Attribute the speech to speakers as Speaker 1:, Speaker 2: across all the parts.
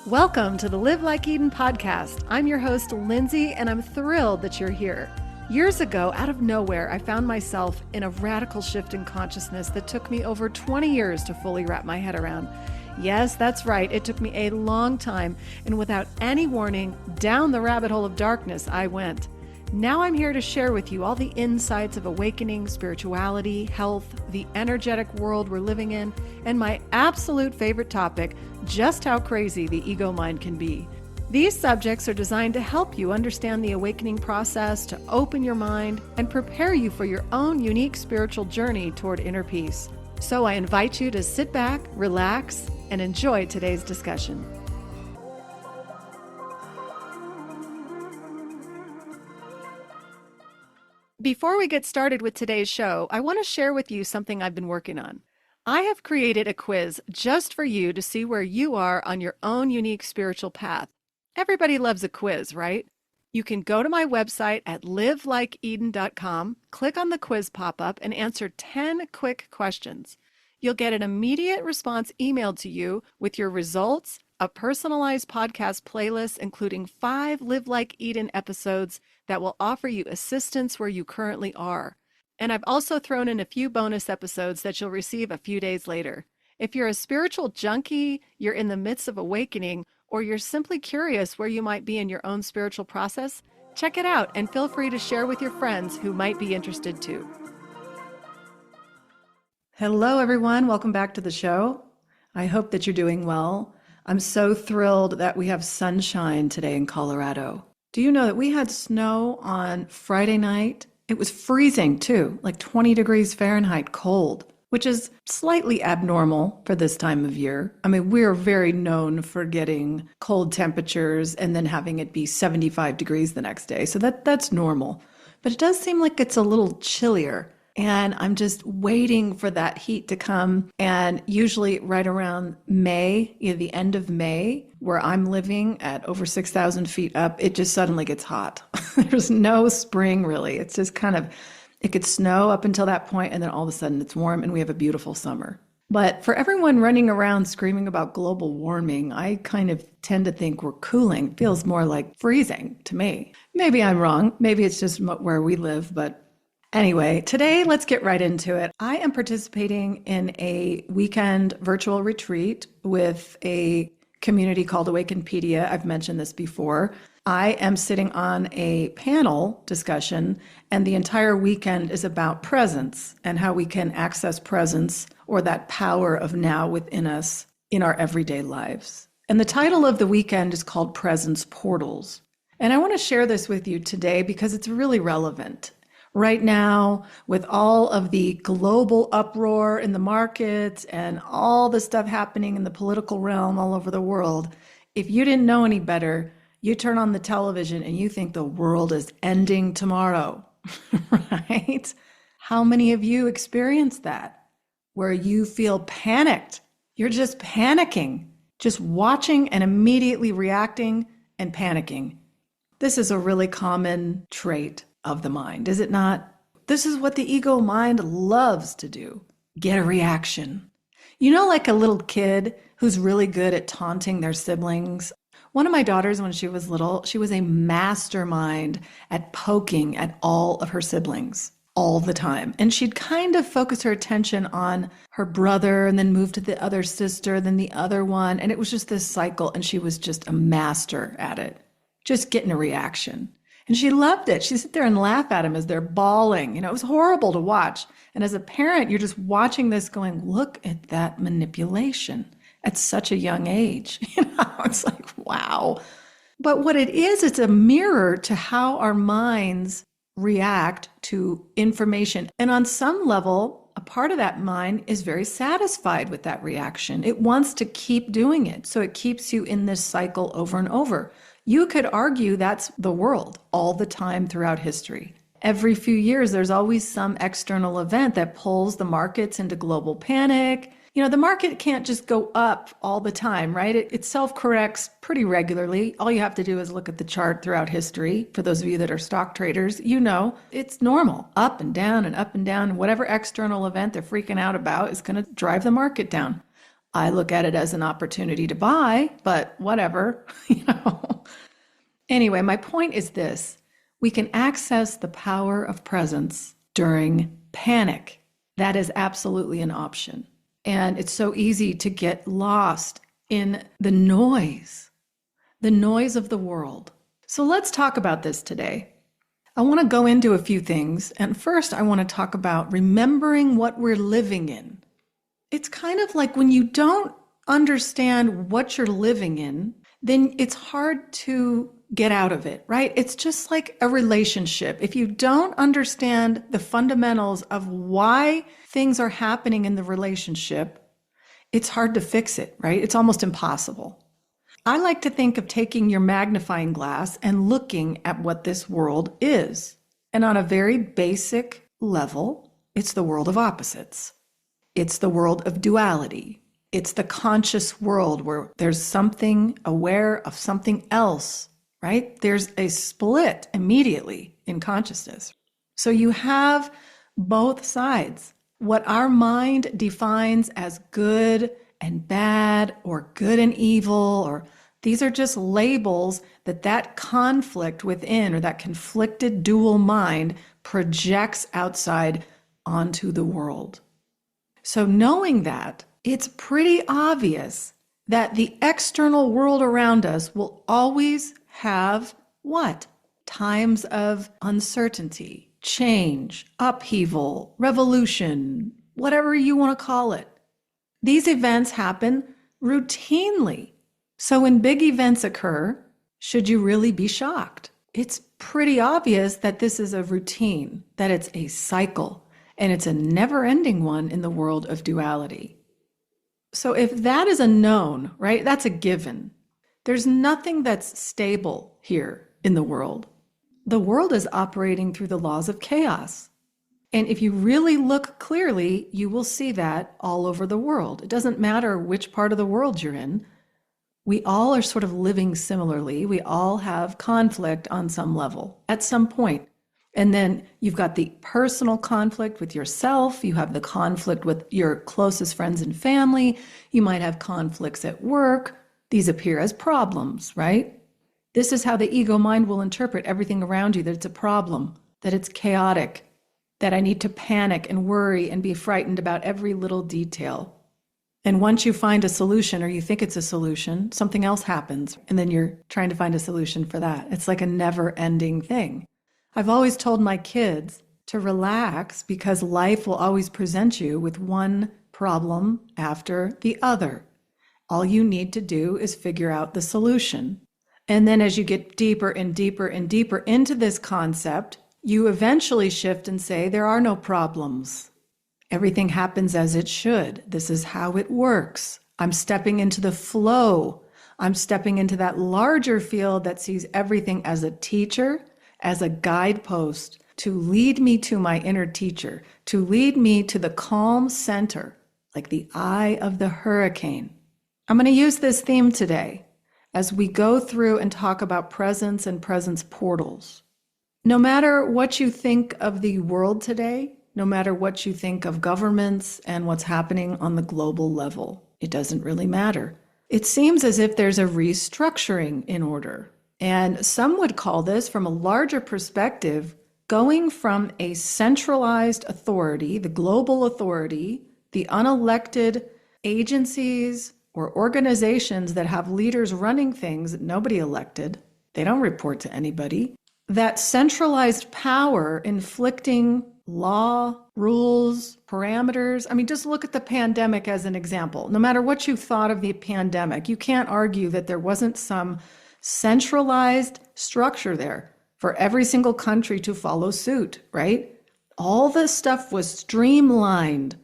Speaker 1: Welcome to the Live Like Eden podcast. I'm your host, Lindsay, and I'm thrilled that you're here. Years ago, out of nowhere, I found myself in a radical shift in consciousness that took me over 20 years to fully wrap my head around. Yes, that's right. It took me a long time, and without any warning, down the rabbit hole of darkness I went. Now I'm here to share with you all the insights of awakening, spirituality, health, the energetic world we're living in, and my absolute favorite topic, just how crazy the ego mind can be. These subjects are designed to help you understand the awakening process, to open your mind, and prepare you for your own unique spiritual journey toward inner peace. So I invite you to sit back, relax, and enjoy today's discussion. Before we get started with today's show, I want to share with you something I've been working on. I have created a quiz just for you to see where you are on your own unique spiritual path. Everybody loves a quiz, right? You can go to my website at livelikeeden.com, click on the quiz pop-up, and answer 10 quick questions. You'll get an immediate response emailed to you with your results, a personalized podcast playlist including 5 Live Like Eden episodes that will offer you assistance where you currently are. And I've also thrown in a few bonus episodes that you'll receive a few days later. If you're a spiritual junkie, you're in the midst of awakening, or you're simply curious where you might be in your own spiritual process, check it out and feel free to share with your friends who might be interested too. Hello, everyone. Welcome back to the show. I hope that you're doing well. I'm so thrilled that we have sunshine today in Colorado. Do you know that we had snow on Friday night? It was freezing too, like 20 degrees Fahrenheit cold, which is slightly abnormal for this time of year. I mean, we're very known for getting cold temperatures and then having it be 75 degrees the next day. So that's normal. But it does seem like it's a little chillier. And I'm just waiting for that heat to come. And usually right around May, the end of May, where I'm living at over 6,000 feet up, it just suddenly gets hot. There's no spring really. It's just it could snow up until that point, and then all of a sudden it's warm and we have a beautiful summer. But for everyone running around screaming about global warming, I kind of tend to think we're cooling. It feels more like freezing to me. Maybe I'm wrong. Maybe it's just where we live, but anyway, today, let's get right into it. I am participating in a weekend virtual retreat with a community called Awakenpedia. I've mentioned this before. I am sitting on a panel discussion, and the entire weekend is about presence and how we can access presence or that power of now within us in our everyday lives. And the title of the weekend is called Presence Portals. And I want to share this with you today because it's really relevant. Right now, with all of the global uproar in the markets and all the stuff happening in the political realm all over the world, if you didn't know any better, you turn on the television and you think the world is ending tomorrow, right? How many of you experience that, where you feel panicked? You're just panicking, just watching and immediately reacting and panicking. This is a really common trait of the mind, is it not? This is what the ego mind loves to do. Get a reaction. You know, like a little kid who's really good at taunting their siblings. One of my daughters, when she was little, she was a mastermind at poking at all of her siblings all the time. And she'd kind of focus her attention on her brother and then move to the other sister, then the other one. And it was just this cycle. And she was just a master at it, just getting a reaction. And she loved it. She'd sit there and laugh at them as they're bawling. It was horrible to watch. And as a parent, you're just watching this going, look at that manipulation at such a young age. It's like, wow. But what it is, it's a mirror to how our minds react to information. And on some level, a part of that mind is very satisfied with that reaction. It wants to keep doing it. So it keeps you in this cycle over and over. You could argue that's the world all the time throughout history. Every few years, there's always some external event that pulls the markets into global panic. The market can't just go up all the time, right? It self-corrects pretty regularly. All you have to do is look at the chart throughout history. For those of you that are stock traders, it's normal, up and down and up and down. Whatever external event they're freaking out about is going to drive the market down. I look at it as an opportunity to buy, but whatever, you know. Anyway, my point is this. We can access the power of presence during panic. That is absolutely an option. And it's so easy to get lost in the noise of the world. So let's talk about this today. I want to go into a few things. And first, I want to talk about remembering what we're living in. It's kind of like when you don't understand what you're living in, then it's hard to get out of it, right? It's just like a relationship. If you don't understand the fundamentals of why things are happening in the relationship, it's hard to fix it, right? It's almost impossible. I like to think of taking your magnifying glass and looking at what this world is. And on a very basic level, it's the world of opposites. It's the world of duality. It's the conscious world where there's something aware of something else, right? There's a split immediately in consciousness. So you have both sides. What our mind defines as good and bad or good and evil, or these are just labels that conflict within, or that conflicted dual mind projects outside onto the world. So knowing that, it's pretty obvious that the external world around us will always have what? Times of uncertainty, change, upheaval, revolution, whatever you want to call it. These events happen routinely. So when big events occur, should you really be shocked? It's pretty obvious that this is a routine, that it's a cycle, and it's a never-ending one in the world of duality. So if that is a known, right, that's a given. There's nothing that's stable here in the world. The world is operating through the laws of chaos. And if you really look clearly, you will see that all over the world. It doesn't matter which part of the world you're in. We all are sort of living similarly. We all have conflict on some level at some point. And then you've got the personal conflict with yourself. You have the conflict with your closest friends and family. You might have conflicts at work. These appear as problems, right? This is how the ego mind will interpret everything around you, that it's a problem, that it's chaotic, that I need to panic and worry and be frightened about every little detail. And once you find a solution, or you think it's a solution, something else happens, and then you're trying to find a solution for that. It's like a never-ending thing. I've always told my kids to relax because life will always present you with one problem after the other. All you need to do is figure out the solution. And then as you get deeper and deeper and deeper into this concept, you eventually shift and say, there are no problems. Everything happens as it should. This is how it works. I'm stepping into the flow. I'm stepping into that larger field that sees everything as a teacher, as a guidepost to lead me to my inner teacher, to lead me to the calm center, like the eye of the hurricane. I'm going to use this theme today as we go through and talk about presence and presence portals. No matter what you think of the world today, no matter what you think of governments and what's happening on the global level, it doesn't really matter. It seems as if there's a restructuring in order. And some would call this, from a larger perspective, going from a centralized authority, the global authority, the unelected agencies or organizations that have leaders running things that nobody elected. They don't report to anybody. That centralized power inflicting law, rules, parameters. I mean, just look at the pandemic as an example. No matter what you thought of the pandemic, you can't argue that there wasn't some centralized structure there for every single country to follow suit, right? All this stuff was streamlined,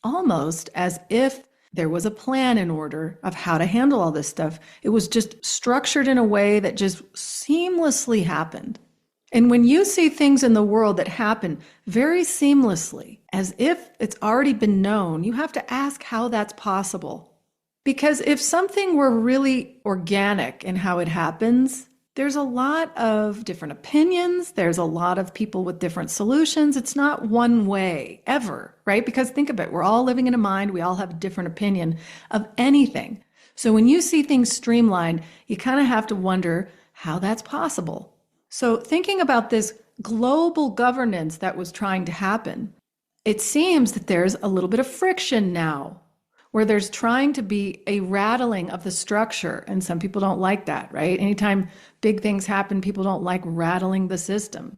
Speaker 1: almost as if there was a plan in order of how to handle all this stuff. It was just structured in a way that just seamlessly happened. And when you see things in the world that happen very seamlessly, as if it's already been known, you have to ask how that's possible. Because if something were really organic in how it happens, there's a lot of different opinions. There's a lot of people with different solutions. It's not one way ever, right? Because think of it, we're all living in a mind. We all have a different opinion of anything. So when you see things streamlined, you kind of have to wonder how that's possible. So thinking about this global governance that was trying to happen, it seems that there's a little bit of friction now, where there's trying to be a rattling of the structure. And some people don't like that, right? Anytime big things happen, people don't like rattling the system.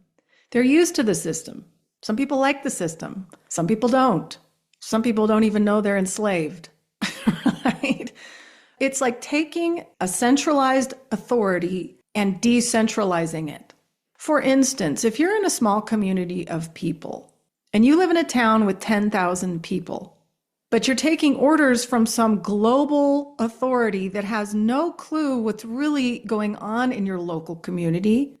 Speaker 1: They're used to the system. Some people like the system. Some people don't. Some people don't even know they're enslaved, right? It's like taking a centralized authority and decentralizing it. For instance, if you're in a small community of people and you live in a town with 10,000 people, but you're taking orders from some global authority that has no clue what's really going on in your local community,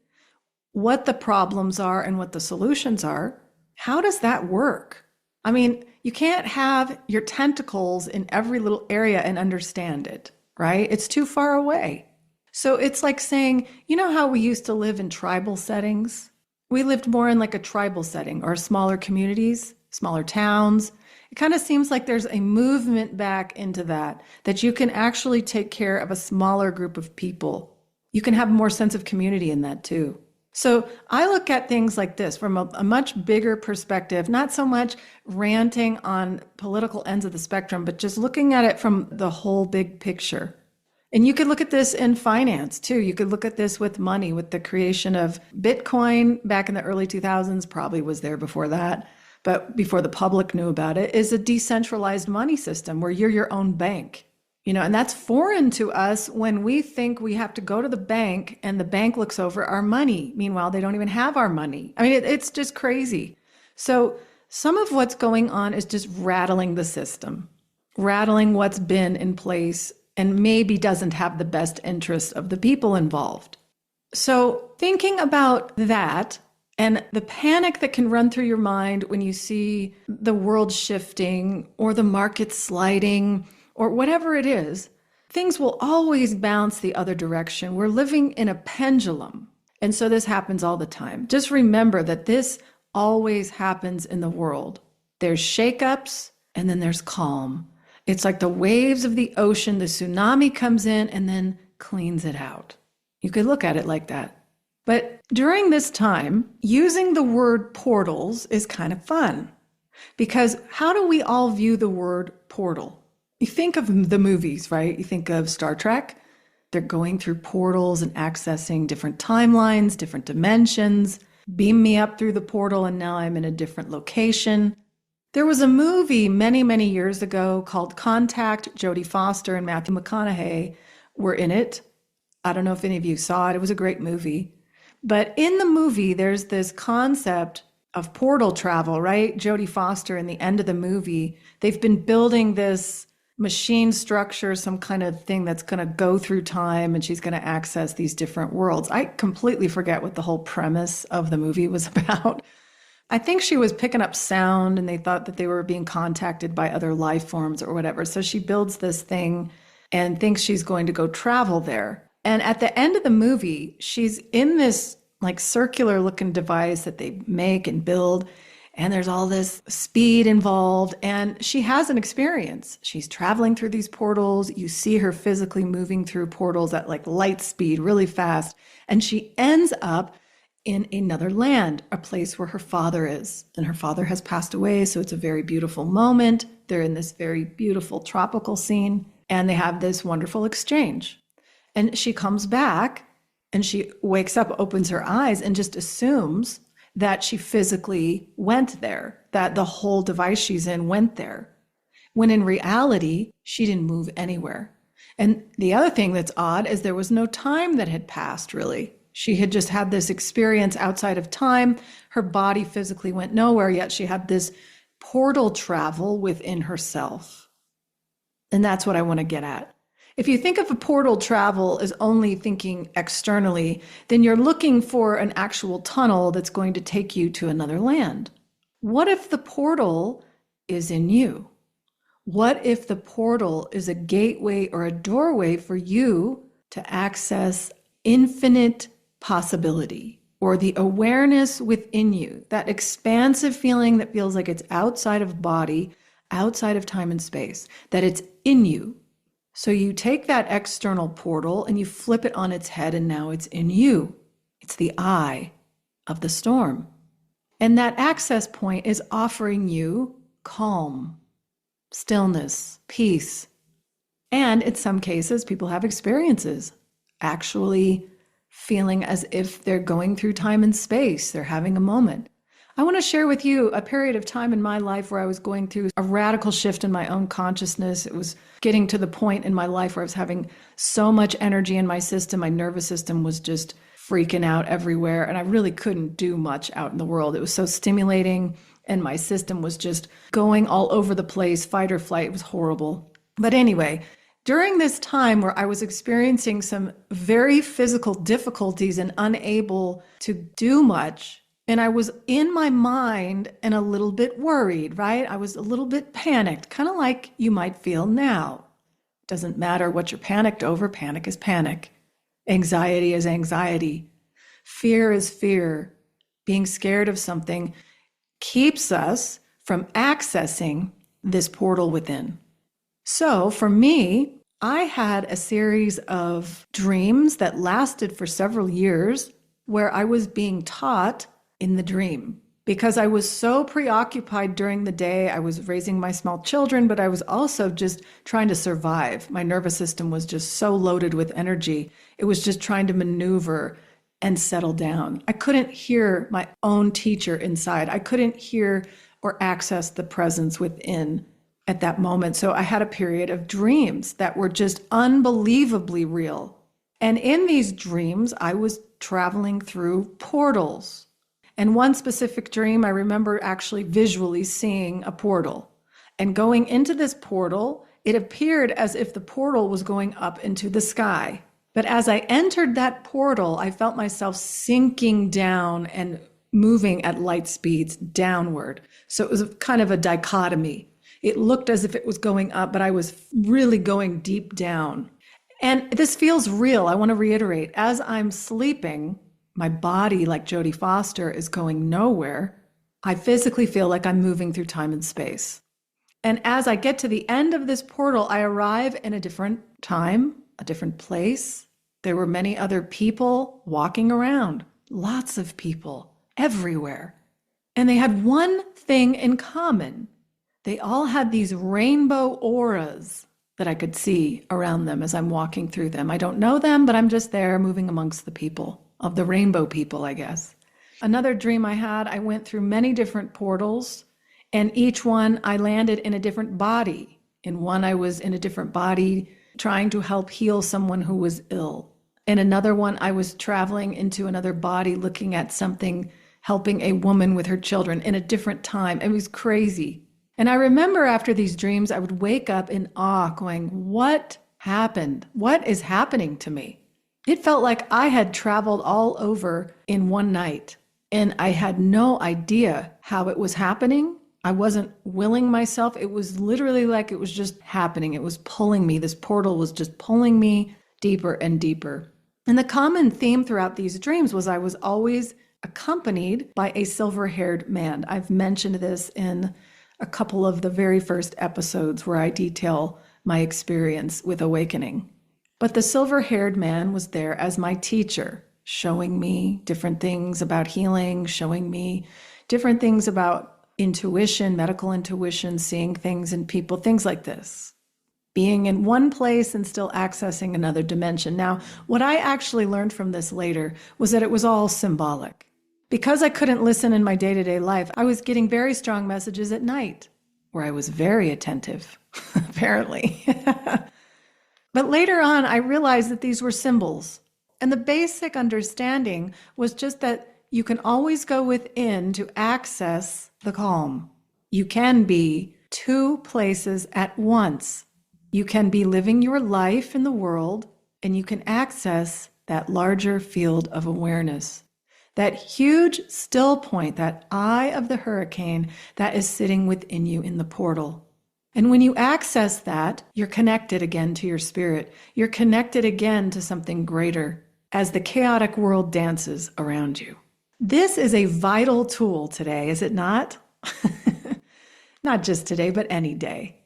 Speaker 1: what the problems are and what the solutions are, how does that work? I mean, you can't have your tentacles in every little area and understand it, right? It's too far away. So it's like saying, you know how we used to live in tribal settings? We lived more in like a tribal setting or smaller communities, smaller towns. It kind of seems like there's a movement back into that you can actually take care of a smaller group of people. You can have more sense of community in that too. So I look at things like this from a much bigger perspective, not so much ranting on political ends of the spectrum, but just looking at it from the whole big picture. And you could look at this in finance too. You could look at this with money, with the creation of Bitcoin back in the early 2000s, probably was there before that, but before the public knew about it, is a decentralized money system where you're your own bank. And that's foreign to us when we think we have to go to the bank and the bank looks over our money. Meanwhile, they don't even have our money. I mean, it's just crazy. So some of what's going on is just rattling the system, rattling what's been in place and maybe doesn't have the best interest of the people involved. So thinking about that and the panic that can run through your mind when you see the world shifting or the market sliding or whatever it is, things will always bounce the other direction. We're living in a pendulum. And so this happens all the time. Just remember that this always happens in the world. There's shakeups and then there's calm. It's like the waves of the ocean, the tsunami comes in and then cleans it out. You could look at it like that. But during this time, using the word portals is kind of fun, because how do we all view the word portal? You think of the movies, right? You think of Star Trek. They're going through portals and accessing different timelines, different dimensions. Beam me up through the portal and now I'm in a different location. There was a movie many, many years ago called Contact. Jodie Foster and Matthew McConaughey were in it. I don't know if any of you saw it. It was a great movie. But in the movie, there's this concept of portal travel, right? Jodie Foster, in the end of the movie, they've been building this machine structure, some kind of thing that's going to go through time, and she's going to access these different worlds. I completely forget what the whole premise of the movie was about. I think she was picking up sound and they thought that they were being contacted by other life forms or whatever. So she builds this thing and thinks she's going to go travel there. And at the end of the movie, she's in this like circular looking device that they make and build. And there's all this speed involved. And she has an experience. She's traveling through these portals. You see her physically moving through portals at like light speed, really fast. And she ends up in another land, a place where her father is. And her father has passed away. So it's a very beautiful moment. They're in this very beautiful tropical scene. And they have this wonderful exchange. And she comes back and she wakes up, opens her eyes, and just assumes that she physically went there, that the whole device she's in went there, when in reality, she didn't move anywhere. And the other thing that's odd is there was no time that had passed, really. She had just had this experience outside of time. Her body physically went nowhere, yet she had this portal travel within herself. And that's what I want to get at. If you think of a portal travel as only thinking externally, then you're looking for an actual tunnel that's going to take you to another land. What if the portal is in you? What if the portal is a gateway or a doorway for you to access infinite possibility, or the awareness within you, that expansive feeling that feels like it's outside of body, outside of time and space, that it's in you. So you take that external portal and you flip it on its head, and now it's in you. It's the eye of the storm. And that access point is offering you calm, stillness, peace. And in some cases, people have experiences actually feeling as if they're going through time and space. They're having a moment. I want to share with you a period of time in my life where I was going through a radical shift in my own consciousness. It was getting to the point in my life where I was having so much energy in my system. My nervous system was just freaking out everywhere, and I really couldn't do much out in the world. It was so stimulating, and my system was just going all over the place, fight or flight. It was horrible. But anyway, during this time where I was experiencing some very physical difficulties and unable to do much, and I was in my mind and a little bit worried, right? I was a little bit panicked, kind of like you might feel now. Doesn't matter what you're panicked over. Panic is panic. Anxiety is anxiety. Fear is fear. Being scared of something keeps us from accessing this portal within. So for me, I had a series of dreams that lasted for several years where I was being taught in the dream. Because I was so preoccupied during the day, I was raising my small children, but I was also just trying to survive. My nervous system was just so loaded with energy. It was just trying to maneuver and settle down. I couldn't hear my own teacher inside. I couldn't hear or access the presence within at that moment. So I had a period of dreams that were just unbelievably real. And in these dreams, I was traveling through portals. And one specific dream, I remember actually visually seeing a portal. And going into this portal, it appeared as if the portal was going up into the sky. But as I entered that portal, I felt myself sinking down and moving at light speeds downward. So it was kind of a dichotomy. It looked as if it was going up, but I was really going deep down. And this feels real. I want to reiterate, as I'm sleeping, my body, like Jodie Foster, is going nowhere. I physically feel like I'm moving through time and space. And as I get to the end of this portal, I arrive in a different time, a different place. There were many other people walking around, lots of people everywhere. And they had one thing in common. They all had these rainbow auras that I could see around them as I'm walking through them. I don't know them, but I'm just there moving amongst the people. Of the rainbow people, I guess. Another dream I had, I went through many different portals, and each one I landed in a different body. In one, I was in a different body trying to help heal someone who was ill. In another one, I was traveling into another body looking at something, helping a woman with her children in a different time. It was crazy. And I remember after these dreams, I would wake up in awe going, what happened? What is happening to me? It felt like I had traveled all over in one night, and I had no idea how it was happening. I wasn't willing myself. It was literally like it was just happening. It was pulling me. This portal was just pulling me deeper and deeper. And the common theme throughout these dreams was I was always accompanied by a silver-haired man. I've mentioned this in a couple of the very first episodes where I detail my experience with awakening. But the silver-haired man was there as my teacher, showing me different things about healing, showing me different things about intuition, medical intuition, seeing things in people, things like this. Being in one place and still accessing another dimension. Now, what I actually learned from this later was that it was all symbolic. Because I couldn't listen in my day-to-day life, I was getting very strong messages at night, where I was very attentive, apparently. But later on, I realized that these were symbols. And the basic understanding was just that you can always go within to access the calm. You can be two places at once. You can be living your life in the world, and you can access that larger field of awareness. That huge still point, that eye of the hurricane that is sitting within you in the portal. And when you access that, you're connected again to your spirit. You're connected again to something greater. as the chaotic world dances around you. This is a vital tool today, is it not? Not just today, but any day.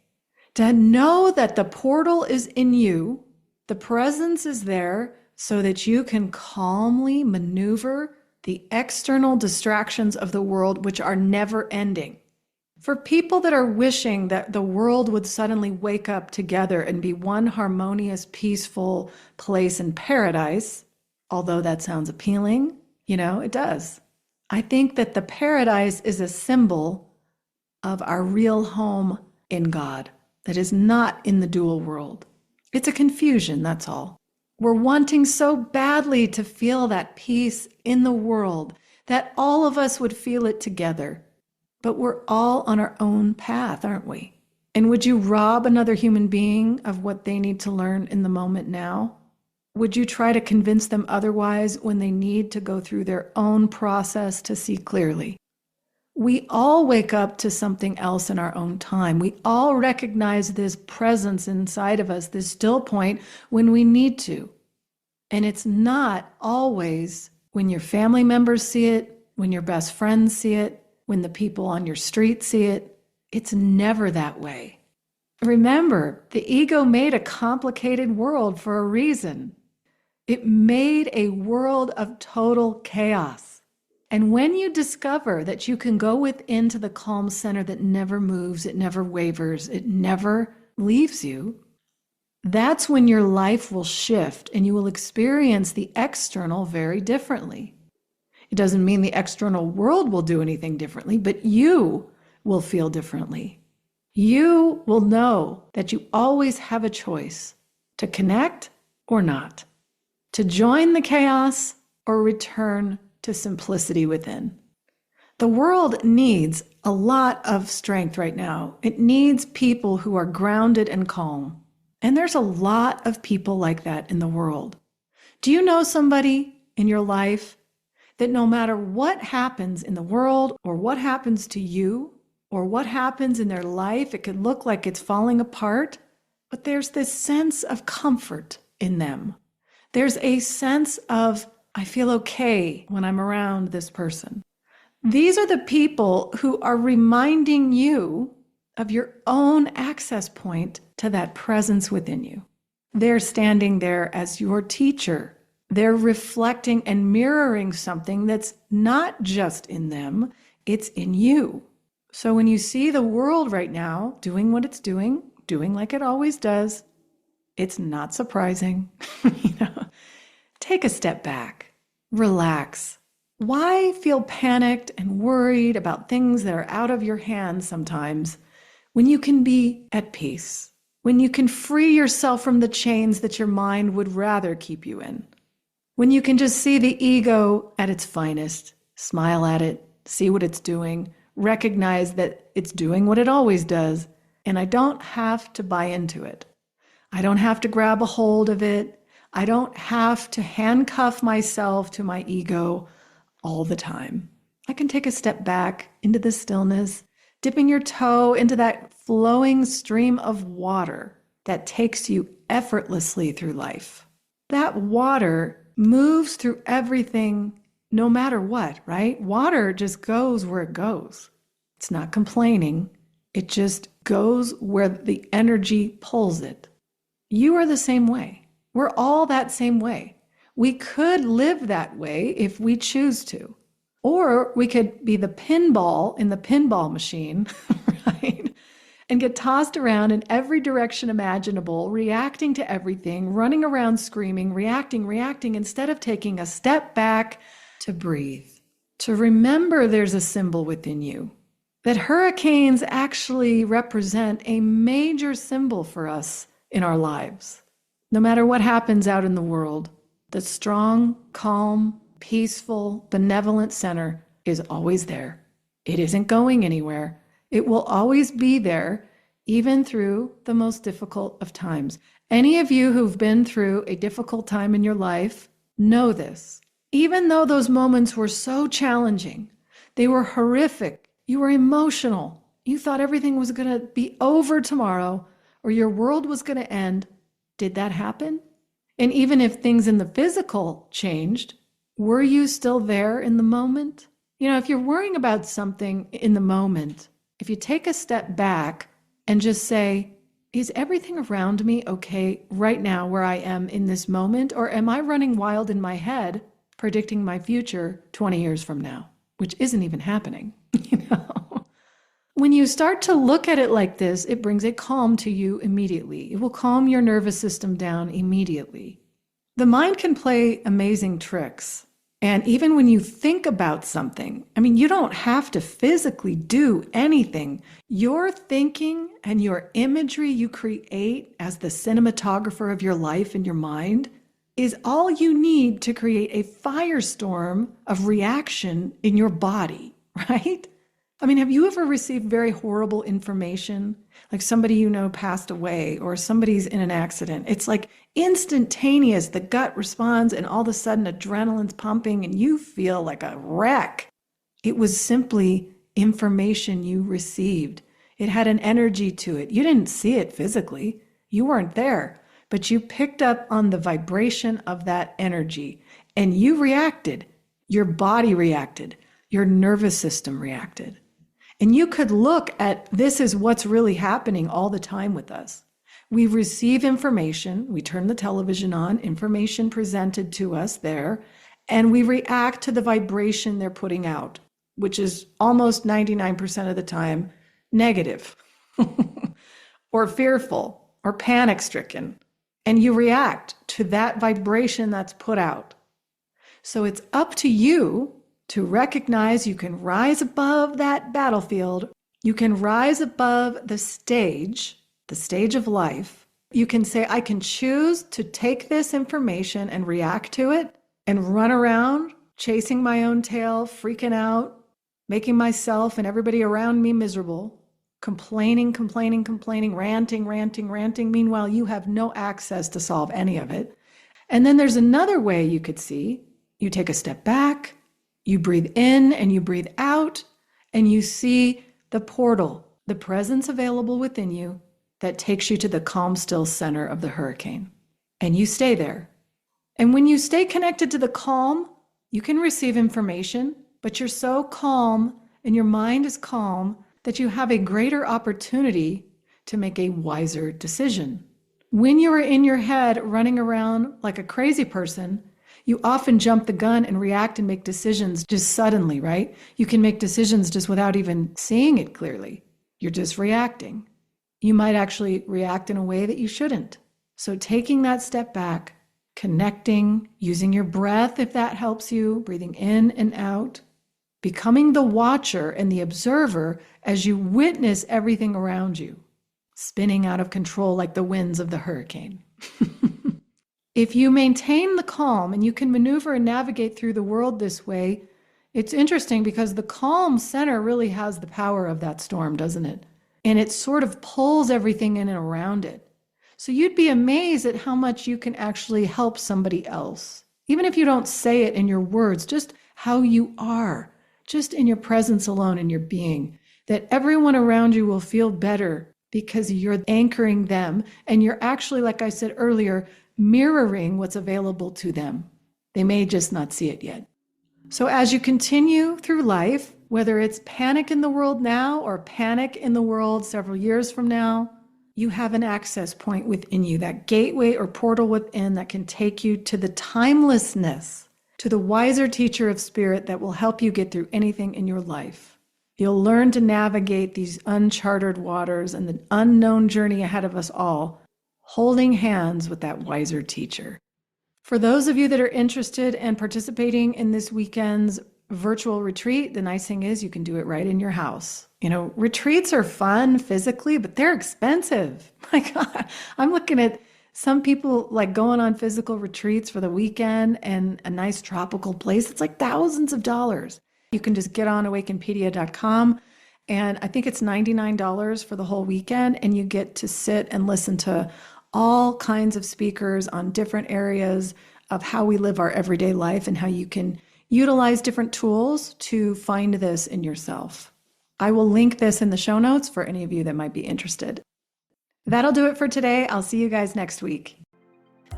Speaker 1: To know that the portal is in you, the presence is there so that you can calmly maneuver the external distractions of the world, which are never ending. For people that are wishing that the world would suddenly wake up together and be one harmonious, peaceful place in paradise, although that sounds appealing, it does. I think that the paradise is a symbol of our real home in God that is not in the dual world. It's a confusion, that's all. We're wanting so badly to feel that peace in the world, that all of us would feel it together. But we're all on our own path, aren't we? And would you rob another human being of what they need to learn in the moment now? Would you try to convince them otherwise when they need to go through their own process to see clearly? We all wake up to something else in our own time. We all recognize this presence inside of us, this still point, when we need to. And it's not always when your family members see it, when your best friends see it, when the people on your street see it. It's never that way. Remember, the ego made a complicated world for a reason. It made a world of total chaos. And when you discover that you can go within to the calm center that never moves, it never wavers, it never leaves you, that's when your life will shift and you will experience the external very differently. It doesn't mean the external world will do anything differently, but you will feel differently. You will know that you always have a choice to connect or not, to join the chaos or return to simplicity within. The world needs a lot of strength right now. It needs people who are grounded and calm. And there's a lot of people like that in the world. Do you know somebody in your life that no matter what happens in the world or what happens to you or what happens in their life, it could look like it's falling apart, but there's this sense of comfort in them. There's a sense of, I feel okay when I'm around this person. These are the people who are reminding you of your own access point to that presence within you. They're standing there as your teacher. They're reflecting and mirroring something that's not just in them, it's in you. So when you see the world right now doing what it's doing like it always does, it's not surprising. Take a step back, relax. Why feel panicked and worried about things that are out of your hands sometimes when you can be at peace, when you can free yourself from the chains that your mind would rather keep you in, when you can just see the ego at its finest, smile at it, see what it's doing, recognize that it's doing what it always does, and I don't have to buy into it. I don't have to grab a hold of it. I don't have to handcuff myself to my ego all the time. I can take a step back into the stillness, dipping your toe into that flowing stream of water that takes you effortlessly through life. That water moves through everything no matter what, right? Water just goes where it goes. It's not complaining. It just goes where the energy pulls it. You are the same way. We're all that same way. We could live that way if we choose to. Or we could be the pinball in the pinball machine, right? And get tossed around in every direction imaginable, reacting to everything, running around screaming, reacting, instead of taking a step back to breathe, to remember there's a symbol within you, that hurricanes actually represent a major symbol for us in our lives. No matter what happens out in the world, the strong, calm, peaceful, benevolent center is always there. It isn't going anywhere. It will always be there, even through the most difficult of times. Any of you who've been through a difficult time in your life know this. Even though those moments were so challenging, they were horrific, you were emotional, you thought everything was going to be over tomorrow or your world was going to end. Did that happen? And even if things in the physical changed, were you still there in the moment? If you're worrying about something in the moment, if you take a step back and just say, is everything around me okay right now where I am in this moment? Or am I running wild in my head, predicting my future 20 years from now, which isn't even happening? When you start to look at it like this, it brings a calm to you immediately. It will calm your nervous system down immediately. The mind can play amazing tricks. And even when you think about something, you don't have to physically do anything. Your thinking and your imagery you create as the cinematographer of your life in your mind is all you need to create a firestorm of reaction in your body, right? Have you ever received very horrible information? Like somebody passed away or somebody's in an accident. It's like instantaneous. The gut responds and all of a sudden adrenaline's pumping and you feel like a wreck. It was simply information you received. It had an energy to it. You didn't see it physically. You weren't there, but you picked up on the vibration of that energy and you reacted. Your body reacted. Your nervous system reacted. And you could look at this is what's really happening all the time with us. We receive information, we turn the television on, information presented to us there, and we react to the vibration they're putting out, which is almost 99% of the time negative or fearful or panic-stricken. And you react to that vibration that's put out. So it's up to you to recognize you can rise above that battlefield. You can rise above the stage of life. You can say, I can choose to take this information and react to it and run around chasing my own tail, freaking out, making myself and everybody around me miserable, complaining, ranting. Meanwhile, you have no access to solve any of it. And then there's another way you could see. You take a step back, you breathe in and you breathe out, and you see the portal, the presence available within you that takes you to the calm, still center of the hurricane. And you stay there. And when you stay connected to the calm, you can receive information, but you're so calm and your mind is calm that you have a greater opportunity to make a wiser decision. When you are in your head running around like a crazy person, you often jump the gun and react and make decisions just suddenly, right? You can make decisions just without even seeing it clearly. You're just reacting. You might actually react in a way that you shouldn't. So taking that step back, connecting, using your breath if that helps you, breathing in and out, becoming the watcher and the observer as you witness everything around you, spinning out of control like the winds of the hurricane. If you maintain the calm and you can maneuver and navigate through the world this way, it's interesting because the calm center really has the power of that storm, doesn't it? And it sort of pulls everything in and around it. So you'd be amazed at how much you can actually help somebody else. Even if you don't say it in your words, just how you are, just in your presence alone, in your being, that everyone around you will feel better because you're anchoring them. And you're actually, like I said earlier, mirroring what's available to them. They may just not see it yet. So as you continue through life, whether it's panic in the world now or panic in the world several years from now, you have an access point within you, that gateway or portal within that can take you to the timelessness, to the wiser teacher of spirit that will help you get through anything in your life. You'll learn to navigate these uncharted waters and the unknown journey ahead of us all, holding hands with that wiser teacher. For those of you that are interested in participating in this weekend's virtual retreat, the nice thing is you can do it right in your house. Retreats are fun physically, but they're expensive. My God, I'm looking at some people like going on physical retreats for the weekend and a nice tropical place. It's like thousands of dollars. You can just get on Awakenpedia.com. And I think it's $99 for the whole weekend. And you get to sit and listen to all kinds of speakers on different areas of how we live our everyday life and how you can utilize different tools to find this in yourself. I will link this in the show notes for any of you that might be interested. That'll do it for today. I'll see you guys next week.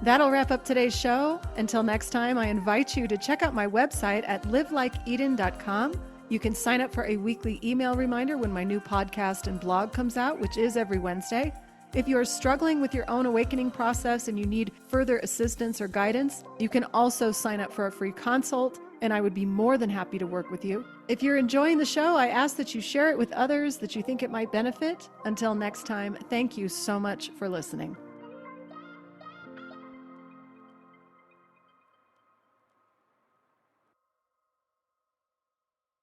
Speaker 1: That'll wrap up today's show. Until next time, I invite you to check out my website at livelikeeden.com. You can sign up for a weekly email reminder when my new podcast and blog comes out, which is every Wednesday. If you are struggling with your own awakening process and you need further assistance or guidance, you can also sign up for a free consult, and I would be more than happy to work with you. If you're enjoying the show, I ask that you share it with others that you think it might benefit. Until next time, thank you so much for listening.